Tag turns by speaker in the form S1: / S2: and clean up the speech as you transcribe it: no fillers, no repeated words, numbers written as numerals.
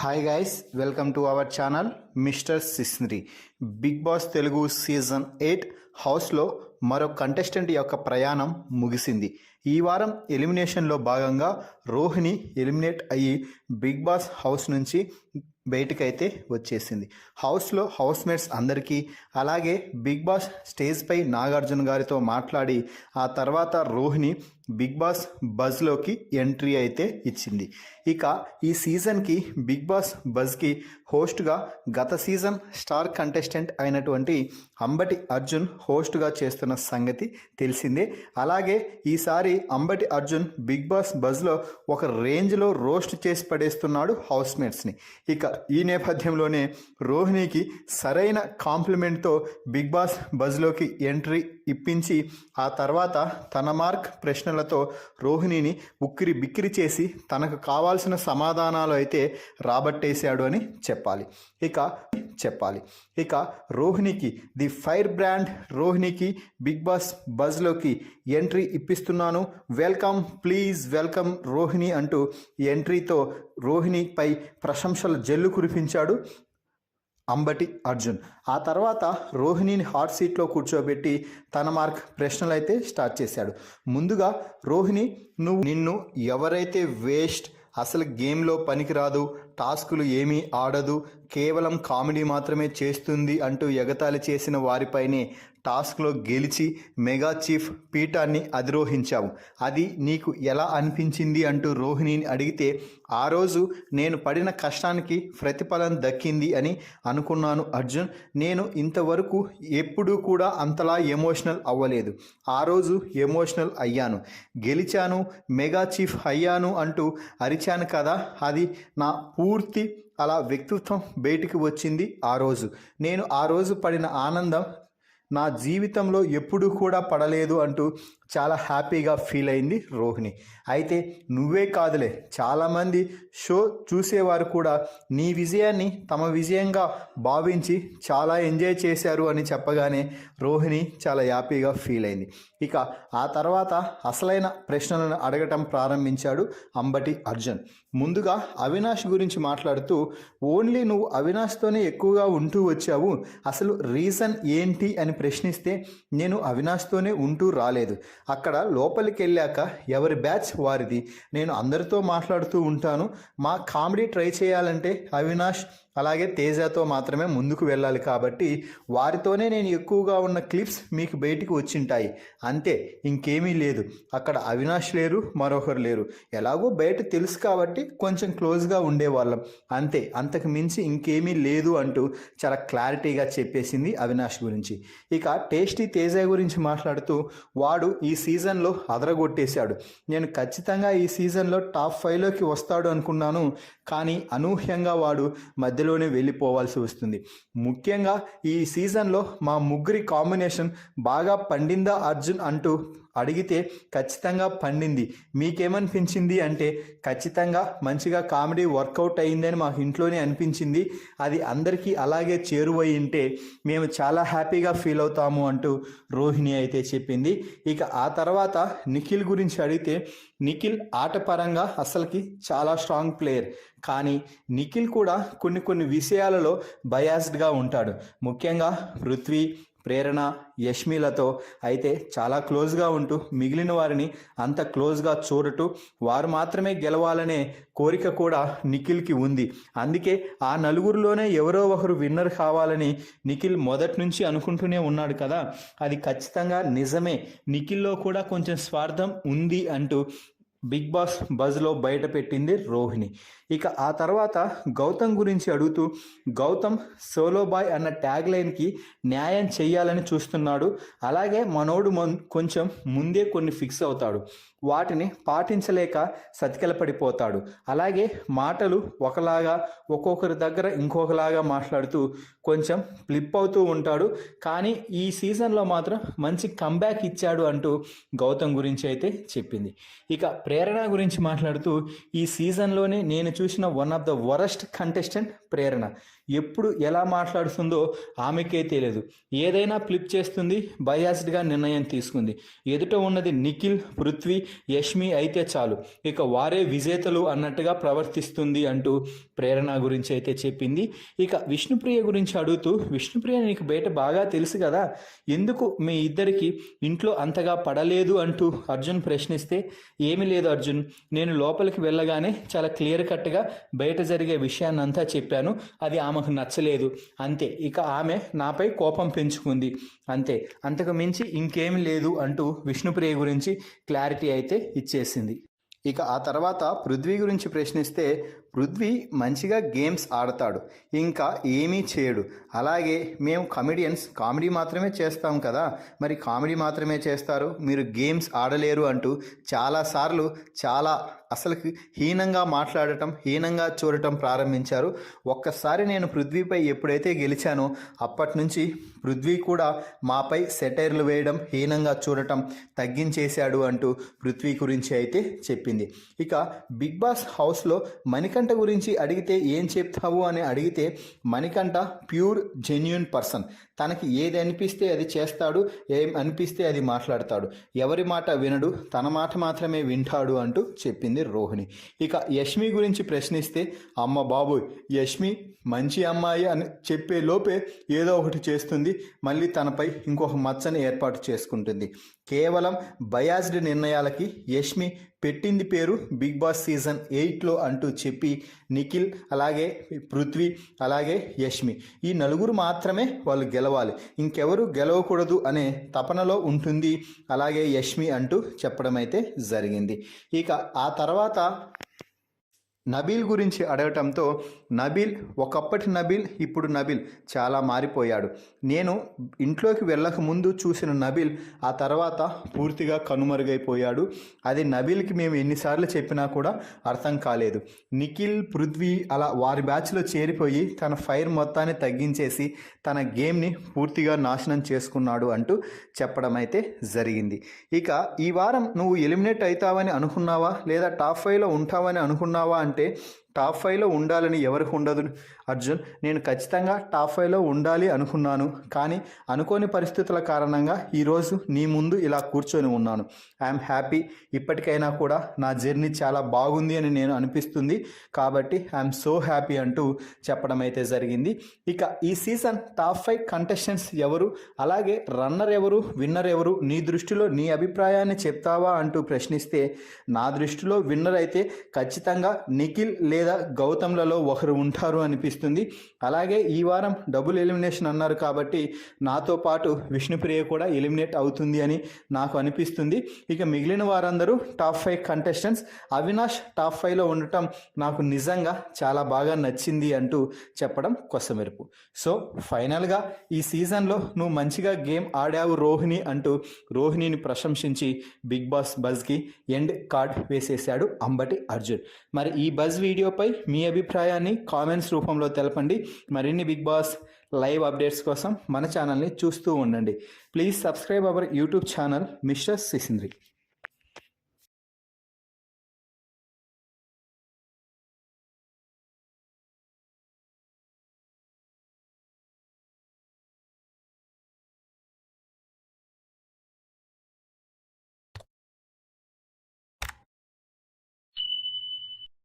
S1: Hi guys, welcome to our channel mister సిస్నరీ. Bigg Boss Telugu season 8 హౌస్లో మరో contestant యొక్క ప్రయాణం ముగిసింది. ఈ వారం ఎలిమినేషన్లో భాగంగా రోహిణి ఎలిమినేట్ అయ్యి బిగ్ బాస్ హౌస్ నుంచి బయటకైతే వచ్చేసింది. హౌస్లో హౌస్మేట్స్ అందరికీ, అలాగే బిగ్ బాస్ స్టేజ్పై నాగార్జున గారితో మాట్లాడి ఆ తర్వాత రోహిణి బిగ్ బాస్ బజ్లోకి ఎంట్రీ అయితే ఇచ్చింది. ఇక ఈ సీజన్కి బిగ్ బాస్ బజ్కి హోస్ట్గా గత సీజన్ స్టార్ కంటెస్టెంట్ అయినటువంటి అంబటి అర్జున్ హోస్ట్గా చేస్తున్న సంగతి తెలిసిందే. అలాగే ఈసారి అంబటి అర్జున్ బిగ్ బాస్ బజ్లో ఒక రేంజ్లో రోస్ట్ చేసి పడేస్తున్నాడు హౌస్మేట్స్ని. ఇక ఈ నేపథ్యంలోనే రోహిణికి సరైన కాంప్లిమెంట్తో బిగ్ బాస్ బజ్లోకి ఎంట్రీ ఇప్పించి ఆ తర్వాత తన మార్క్ ప్రశ్నలతో రోహిణిని ఉక్కిరి బిక్కిరి చేసి తనకు కావాల్సిన సమాధానాలు అయితే రాబట్టేశాడు అని చెప్పాలి. ఇక రోహిణికి ది ఫైర్ బ్రాండ్ రోహిణికి బిగ్ బాస్ బజ్లోకి ఎంట్రీ ఇప్పిస్తున్నాను, వెల్కమ్ ప్లీజ్ వెల్కమ్ రోహిణి అంటూ ఎంట్రీతో రోహిణిపై ప్రశంసల జల్లు కురిపించాడు అంబటి అర్జున్. ఆ తర్వాత రోహిణిని హాట్ సీట్లో కూర్చోబెట్టి తన మార్క్ ప్రశ్నలు అయితే స్టార్ట్ చేశాడు. ముందుగా రోహిణి, నిన్ను ఎవరైతే వేస్ట్, అసలు గేమ్లో పనికిరాదు, టాస్కులు ఏమీ ఆడదు, కేవలం కామెడీ మాత్రమే చేస్తుంది అంటూ ఎగతాళి చేసిన వారిపైనే టాస్క్లో గెలిచి మెగా చీఫ్ పీఠాన్ని అధిరోహించావు. అది నీకు ఎలా అనిపించింది అంటూ రోహిణిని అడిగితే, ఆ రోజు నేను పడిన కష్టానికి ప్రతిఫలం దక్కింది అని అనుకున్నాను అర్జున్. నేను ఇంతవరకు ఎప్పుడూ కూడా అంతలా ఎమోషనల్ అవ్వలేదు. ఆ రోజు ఎమోషనల్ అయ్యాను, గెలిచాను, మెగా చీఫ్ అయ్యాను అంటూ అరిచాను కదా, అది నా పూర్తి అలా వ్యక్తిత్వం బయటికి వచ్చింది ఆ రోజు. నేను ఆ రోజు పడిన ఆనందం నా జీవితంలో ఎప్పుడూ కూడా పడలేదు అంటూ చాలా హ్యాపీగా ఫీల్ అయింది రోహిణి. అయితే నువ్వే కాదులే, చాలామంది షో చూసేవారు కూడా నీ విజయాన్ని తమ విజయంగా భావించి చాలా ఎంజాయ్ చేశారు అని చెప్పగానే రోహిణి చాలా హ్యాపీగా ఫీల్ అయింది. ఇక ఆ తర్వాత అసలైన ప్రశ్నలను అడగటం ప్రారంభించాడు అంబటి అర్జున్. ముందుగా అవినాష్ గురించి మాట్లాడుతూ, ఓన్లీ నువ్వు అవినాష్తోనే ఎక్కువగా ఉంటూ వచ్చావు, అసలు రీజన్ ఏంటి అని ప్రశ్నిస్తే, నేను అవినాష్తోనే ఉంటూ రాలేదు, అక్కడ లోపలికి వెళ్ళాక ఎవరి బ్యాచ్ వారిది, నేను అందరితో మాట్లాడుతూ ఉంటాను, మా కామెడీ ట్రై చేయాలంటే అవినాష్ అలాగే తేజతో మాత్రమే ముందుకు వెళ్ళాలి, కాబట్టి వారితోనే నేను ఎక్కువగా ఉన్న క్లిప్స్ మీకు బయటికి వచ్చింటాయి, అంతే, ఇంకేమీ లేదు, అక్కడ అవినాష్ లేరు, మరొకరు లేరు, ఎలాగో బయట తెలుసు కాబట్టి కొంచెం క్లోజ్గా ఉండేవాళ్ళం, అంతే, అంతకు మించి ఇంకేమీ లేదు అంటూ చాలా క్లారిటీగా చెప్పేసింది అవినాష్ గురించి. ఇక టేస్టీ తేజ గురించి మాట్లాడుతూ, వాడు ఈ సీజన్లో అదరగొట్టేశాడు, నేను ఖచ్చితంగా ఈ సీజన్లో టాప్ 5లోకి వస్తాడు అనుకున్నాను, కానీ అనూహ్యంగా వాడు మధ్యలోనే వెళ్ళిపోవాల్సి వస్తుంది. ముఖ్యంగా ఈ సీజన్లో మా ముగ్గురి కాంబినేషన్ బాగా పండిందా అర్జున్ అంటూ అడిగితే ఖచ్చితంగా పండింది, మీకేమనిపించింది అంటే ఖచ్చితంగా మంచిగా కామెడీ వర్కౌట్ అయిందని మాకు ఇంట్లోనే అనిపించింది, అది అందరికీ అలాగే చేరువై ఉంటే మేము చాలా హ్యాపీగా ఫీల్ అవుతాము అంటూ రోహిణి అయితే చెప్పింది. ఇక ఆ తర్వాత నిఖిల్ గురించి అడిగితే, నిఖిల్ ఆటపరంగా అసలుకి చాలా స్ట్రాంగ్ ప్లేయర్, కానీ నిఖిల్ కూడా కొన్ని విషయాలలో బయాస్డ్గా ఉంటాడు. ముఖ్యంగా పృథ్వీ, ప్రేరణ, యష్మిలతో అయితే చాలా క్లోజ్గా ఉంటూ మిగిలిన వారిని అంత క్లోజ్గా చూడటూ వారు మాత్రమే గెలవాలనే కోరిక కూడా నిఖిల్కి ఉంది. అందుకే ఆ నలుగురిలోనే ఎవరో ఒకరు విన్నర్ కావాలని నిఖిల్ మొదటి నుంచి అనుకుంటూనే ఉన్నాడు కదా, అది ఖచ్చితంగా నిజమే, నిఖిల్లో కూడా కొంచెం స్వార్థం ఉంది అంటూ బిగ్ బాస్ బజ్లో బయట పెట్టింది రోహిణి. ఇక ఆ తర్వాత గౌతమ్ గురించి అడుగుతూ, గౌతమ్ సోలో బాయ్ అన్న ట్యాగ్ లైన్కి న్యాయం చేయాలని చూస్తున్నాడు, అలాగే మనోడు కొంచెం ముందే కొన్ని ఫిక్స్ అవుతాడు, వాటిని పాటించలేక సతికిల పడిపోతాడు, అలాగే మాటలు ఒకలాగా ఒక్కొక్కరి దగ్గర ఇంకొకలాగా మాట్లాడుతూ కొంచెం ఫ్లిప్ అవుతూ ఉంటాడు, కానీ ఈ సీజన్లో మాత్రం మంచి కంబ్యాక్ ఇచ్చాడు అంటూ గౌతమ్ గురించి అయితే చెప్పింది. ఇక ప్రేరణ గురించి మాట్లాడుతూ, ఈ సీజన్లోనే నేను చూసిన one of the worst contestant Prerana, ఎప్పుడు ఎలా మాట్లాడుతుందో ఆమెకే తెలియదు. ఏదైనా ఫ్లిప్ చేస్తుంది, బయాస్డ్గా నిర్ణయం తీసుకుంది. ఎదుట ఉన్నది నిఖిల్, పృథ్వీ, యష్మి అయితే చాలు, ఇక వారే విజేతలు అన్నట్టుగా ప్రవర్తిస్తుంది అంటూ ప్రేరణ గురించి అయితే చెప్పింది. ఇక విష్ణుప్రియ గురించి అడుగుతూ, విష్ణుప్రియ నీకు బయట బాగా తెలుసు కదా, ఎందుకు మీ ఇద్దరికి ఇంట్లో అంతగా పడలేదు అంటూ అర్జున్ ప్రశ్నిస్తే, ఏమీ లేదు అర్జున్, నేను లోపలికి వెళ్ళగానే చాలా క్లియర్ కట్గా బయట జరిగే విషయాన్ని అంతా చెప్పాను, అది ఆమెకు నచ్చలేదు అంతే, ఇక ఆమె నాపై కోపం పెంచుకుంది అంతే, అంతకు మించి ఇంకేమీ లేదు అంటూ విష్ణుప్రియ గురించి క్లారిటీ అయితే ఇచ్చేసింది. ఇక ఆ తర్వాత పృథ్వీ గురించి ప్రశ్నిస్తే, పృథ్వీ మంచిగా గేమ్స్ ఆడతాడు, ఇంకా ఏమీ చేయడు. అలాగే మేము కమెడియన్స్ కామెడీ మాత్రమే చేస్తాం కదా, మరి కామెడీ మాత్రమే చేస్తారు, మీరు గేమ్స్ ఆడలేరు అంటూ చాలాసార్లు చాలా అసలుకి హీనంగా మాట్లాడటం, హీనంగా చూడటం ప్రారంభించారు. ఒక్కసారి నేను పృథ్వీపై ఎప్పుడైతే గెలిచానో అప్పటి నుంచి పృథ్వీ కూడా మాపై సెటైర్లు వేయడం, హీనంగా చూడటం తగ్గించేశాడు అంటూ పృథ్వీ గురించి అయితే చెప్పింది. ఇక బిగ్ బాస్ హౌస్లో మణికంఠ గురించి అడిగితే ఏం చెప్తావు అని అడిగితే, మణికంఠ ప్యూర్ జెన్యూన్ పర్సన్, తనకి ఏది అనిపిస్తే అది చేస్తాడు, ఏం అనిపిస్తే అది మాట్లాడతాడు, ఎవరి మాట వినడు, తన మాట మాత్రమే వింటాడు అంటూ చెప్పింది రోహిణి. ఇక యష్మి గురించి ప్రశ్నిస్తే, అమ్మ బాబు, యష్మి మంచి అమ్మాయి అని చెప్పే లోపే ఏదో ఒకటి చేస్తుంది, మళ్ళీ తనపై ఇంకొక మచ్చని ఏర్పాటు చేసుకుంటుంది. కేవలం బయాస్డ్ నిర్ణయాలకి యష్మి పెట్టింది పేరు బిగ్ బాస్ సీజన్ 8లో అంటూ చెప్పి నిఖిల్, అలాగే పృథ్వీ, అలాగే యష్మి, ఈ నలుగురు మాత్రమే వాళ్ళు గెలవాలి, ఇంకెవరు గెలవకూడదు అనే తపనలో ఉంటుంది అలాగే యష్మి అంటూ చెప్పడం అయితే జరిగింది. ఇక ఆ తర్వాత నబీల్ గురించి అడగటంతో, నబీల్ ఒకప్పటి నబీల్ ఇప్పుడు నబీల్ చాలా మారిపోయాడు. నేను ఇంట్లోకి వెళ్ళక ముందు చూసిన నబీల్ ఆ తర్వాత పూర్తిగా కనుమరుగైపోయాడు. అది నబీల్కి మేము ఎన్నిసార్లు చెప్పినా కూడా అర్థం కాలేదు. నిఖిల్, పృథ్వీ అలా వారి బ్యాచ్లో చేరిపోయి తన ఫైర్ మొత్తాన్ని తగ్గించేసి తన గేమ్ని పూర్తిగా నాశనం చేసుకున్నాడు అంటూ చెప్పడం అయితే జరిగింది. ఇక ఈ వారం నువ్వు ఎలిమినేట్ అవుతావని అనుకున్నావా, లేదా టాప్ 5లో ఉంటావని అనుకున్నావా అంటే, టాప్ 5లో ఉండాలని ఎవరికి ఉండదు అర్జున్, నేను ఖచ్చితంగా టాప్ 5లో ఉండాలి అనుకున్నాను, కానీ అనుకోని పరిస్థితుల కారణంగా ఈరోజు నీ ముందు ఇలా కూర్చొని ఉన్నాను. ఐఎమ్ హ్యాపీ, ఇప్పటికైనా కూడా నా జర్నీ చాలా బాగుంది అని నేను అనిపిస్తుంది, కాబట్టి ఐఎమ్ సో హ్యాపీ అంటూ చెప్పడం అయితే జరిగింది. ఇక ఈ సీజన్ టాప్ 5 కంటెస్టెంట్స్ ఎవరు, అలాగే రన్నర్ ఎవరు, విన్నర్ ఎవరు, నీ దృష్టిలో నీ అభిప్రాయాన్ని చెప్తావా అంటూ ప్రశ్నిస్తే, నా దృష్టిలో విన్నర్ అయితే ఖచ్చితంగా నిఖిల్ లేదా గౌతమ్లలో ఒకరు ఉంటారు అనిపిస్తుంది. అలాగే ఈ వారం డబుల్ ఎలిమినేషన్ అన్నారు కాబట్టి నాతో పాటు విష్ణుప్రియ కూడా ఎలిమినేట్ అవుతుంది అని నాకు అనిపిస్తుంది. ఇక మిగిలిన వారందరూ టాప్ 5 కంటెస్టెంట్స్. అవినాష్ టాప్ 5లో ఉండటం నాకు నిజంగా చాలా బాగా నచ్చింది అంటూ చెప్పడం కొసమెరుపు. సో ఫైనల్గా ఈ సీజన్లో నువ్వు మంచిగా గేమ్ ఆడావు రోహిణి అంటూ రోహిణిని ప్రశంసించి బిగ్ బాస్ బజ్కి ఎండ్ కార్డ్ వేసేశాడు అంబటి అర్జున్. మరి ఈ బజ్ వీడియోపై మీ అభిప్రాయాన్ని కామెంట్స్ రూపంలో తెలపండి. మరిన్ని బిగ్ బాస్ లైవ్ అప్డేట్స్ కోసం మన ఛానల్ని చూస్తూ ఉండండి. Please subscribe our YouTube channel mister సిసింద్రి.